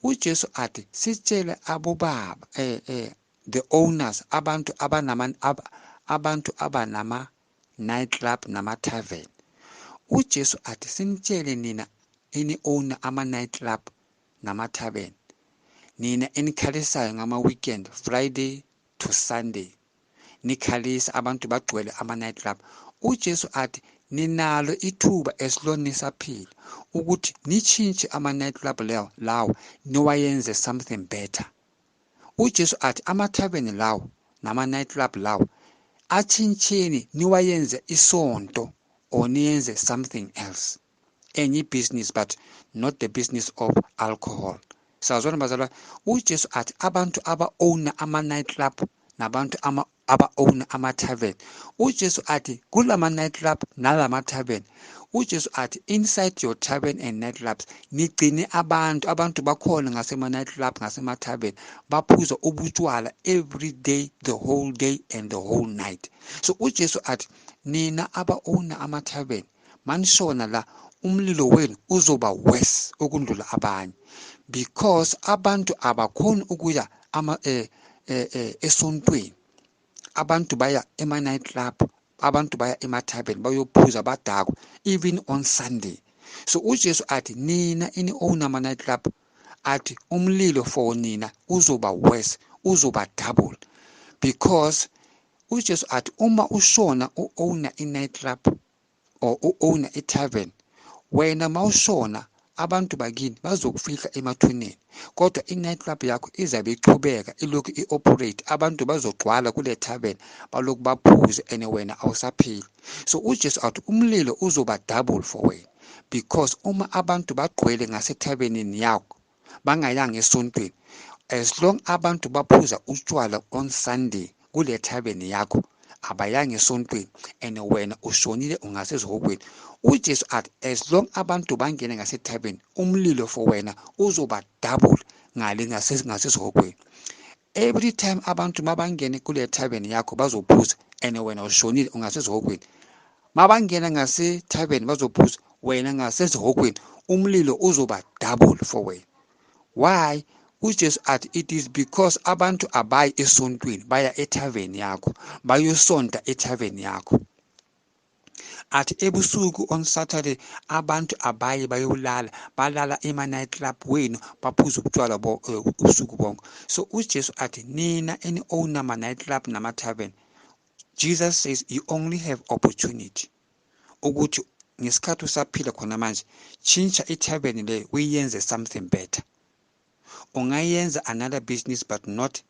uJesu athi sitshele abobaba the owners abantu abanama nightclub nama tavern. uJesu athi sinitshele nina owner ama nightclub nama tavern, nina enikhalisayo ngama weekend Friday to Sunday, nikhalisa abantu bagcwele ama nightclub. uJesu athi ninalo ithuba esihlonisaphila ukuthi nichintshe ama nightclub lawo niwayenze something better. uJesu athi ama tavern lawo nama nightclub lawo achintsheni niwayenze isonto or niyenze something else, any business but not the business of alcohol. Sazwana bazalwa, uJesu athi abantu aba-owner ama nightclub nabantu aba-owner ama tavern, uJesu athi kulama nightclub nalama tavern, uJesu athi inside your tavern and nightclubs nigcine abantu bakhona ngasema nightclub ngasema tavern baphuza ubutshwala every day, the whole day and the whole night. So uJesu athi nina aba-owner ama tavern manishona la umlilo wenu uzoba worse ukundlula abanye, because abantu abakhona ukuya esontweni, abantu baya ema nightclub, abantu baya ema tavern bayophuza badakwa even on Sunday. So uJesu athi nina owner ama nightclub athi umlilo for nina uzoba worse, uzoba double, because uJesu athi uma ushona owner i-nightclub or owner i-tavern, wena mawushona abantu bakini bazokufihla emathuneni, kodwa i-nightclub yakho izabe ichubeka ilokhu i-operate, abantu bazogcwala kule tavern balokhu baphuze and wena awusaphili. So uJesu athi umlilo uzoba double for wena, because uma abantu bagcwele ngasethavenini yakho bangayanga esontweni, as long abantu baphuza utshwala on Sunday kule tavern yakho abayanga esontweni and wena ushonile ungasezihokweni, uJesu athi as long abantu bangene ngasethaveni umlilo for wena uzoba double ngale ngasezihokweni. Every time abantu mabangene kule tavern yakho bazophuza and wena ushonile ungasezihokweni, mabangena ngasethaveni bazophuza wena ngasezihokweni, umlilo uzoba double for wena. Why? uJesu athi it is because abantu abayi esontweni baya ethaveni yakho, bayosonta ethaveni yakho. Athi ebusuku on Saturday abantu abayi bayolala, balala ema nightclub wenu baphuza ubutshwala ubusuku bonke. So uJesu athi nina owner ama nightclub nama tavern, Jesus says you only have opportunity ukuthi ngesikhathi usaphila khona manje chintsha ithaveni le uyenze something better. Ungayenza another business but not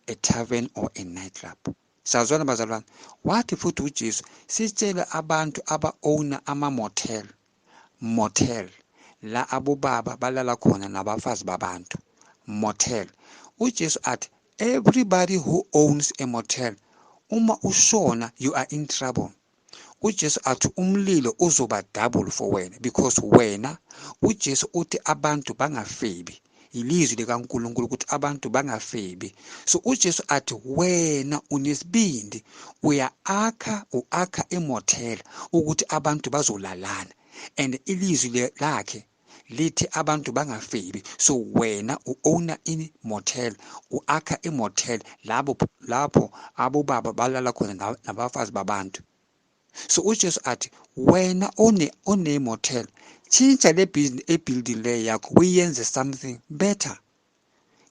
a tavern or a nightclub. Sazwana bazalwane, wathi futhi uJesu sitshela abantu aba-owner ama motel la abobaba balala khona nabafazi babantu, motel. uJesu athi everybody who owns a motel, uma ushona you are in trouble. uJesu athi umlilo uzoba double for wena, because wena uJesu uthi abantu bangafebi, ilizwi likaNkulunkulu ukuthi abantu bangafebi. So uJesu athi wena unesibindi uakha emotel ukuthi abantu bazolalana, and ilizwi lakhe lithi abantu bangafebi. So wena owner in motel, uakha emotel lapho abobaba balala khona nabafazi babantu. So uJesu athi wena one motel, chintsha le building le yakho uyenze something better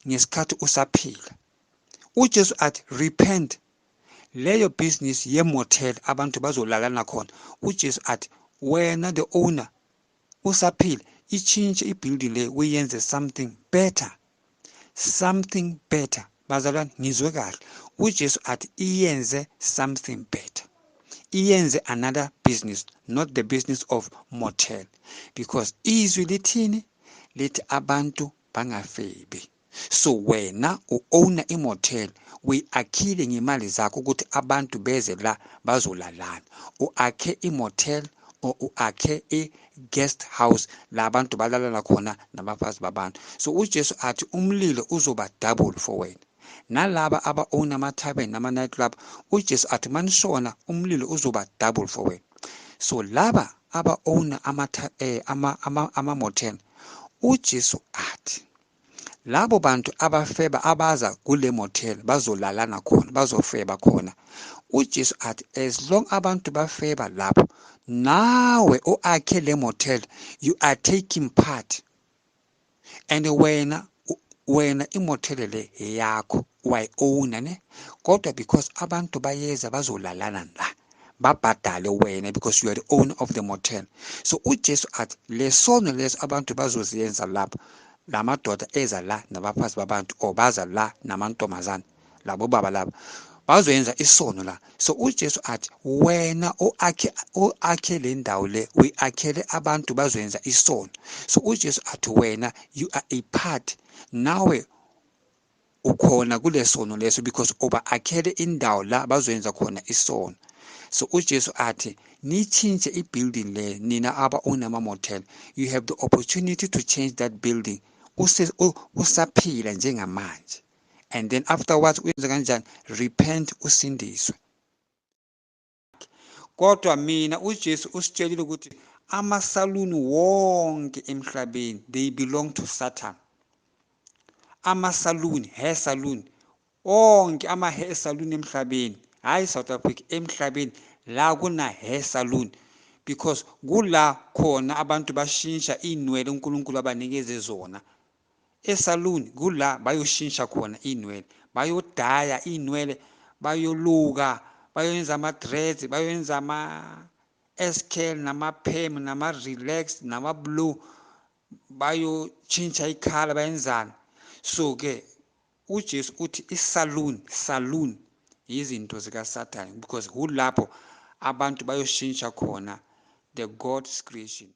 ngesikhathi usaphila. uJesu athi repent, leyo business ye motel abantu bazolalana khona. uJesu athi wena the owner usaphila, ichintshe ibuilding le uyenze something better, something better. Bazalwane ngizwe kahle, uJesu athi iyenze something better, iyenze another business, not the business of motel, because izwi lithini lithi abantu bangafebi. So wena owner imotel uyakhile ngemali zakho ukuthi abantu beze la bazolalana, uakhe imotel or uakhe guest house la abantu balalana khona nabafazi babantu. So uJesu athi umlilo uzoba double for wena. Nalaba aba-owner ama tavern nama nightclub, uJesu athi manishona umlilo uzoba double for wena. So laba aba-owner ama motel, uJesu athi labo bantu abafeba abaza kule motel bazolalana khona bazofeba khona. uJesu athi as long abantu bafeba lapho, nawe oakhe le motel you are taking part, and wena imotel le yakho wayi-owna ne, kodwa because abantu bayeza bazolalana la babhadale wena because you are the owner of the motel. So uJesu athi lesono leso abantu bazoziyenza lapho, la madoda eza la nabafazi babantu or baza la namantombazane labo baba labo bazoyenza isono la. So uJesu athi wena oakhe le ndawo le uyi-akhele abantu bazoyenza isono. So uJesu athi wena you are a part, nawe ukhona kule sono leso because uba-akhele indawo la bazoyenza khona isono. So uJesu athi nitshintshe i-building le, nina aba-own-ama-motel, you have the opportunity to change that building usaphila njengamanje, and then afterwards uyenze kanjani? Repent, usindiswe. Kodwa mina uJesu usitshelile ukuthi amasaluni wonke emhlabeni they belong to Satan. Amasaluni, hair salon, onke ama-hair salon emhlabeni, hayi South Africa, emhlabeni la kuna hair salon, because kula khona abantu bashintsha iy'nwele uNkulunkulu abanikeze zona. Esaluni kula bayoshintsha khona iy'nwele, bayodaya iy'nwele, bayoluka, bayoyenza ama-dreads, bayoyenza ama-S-curl, nama-perm, nama-relax, nama-blow, bayoshintsha ikhala bayenzani. So-ke uJesu uthi salon izinto zikaSathane, because kulapho abantu bayoshintsha khona the God's creation.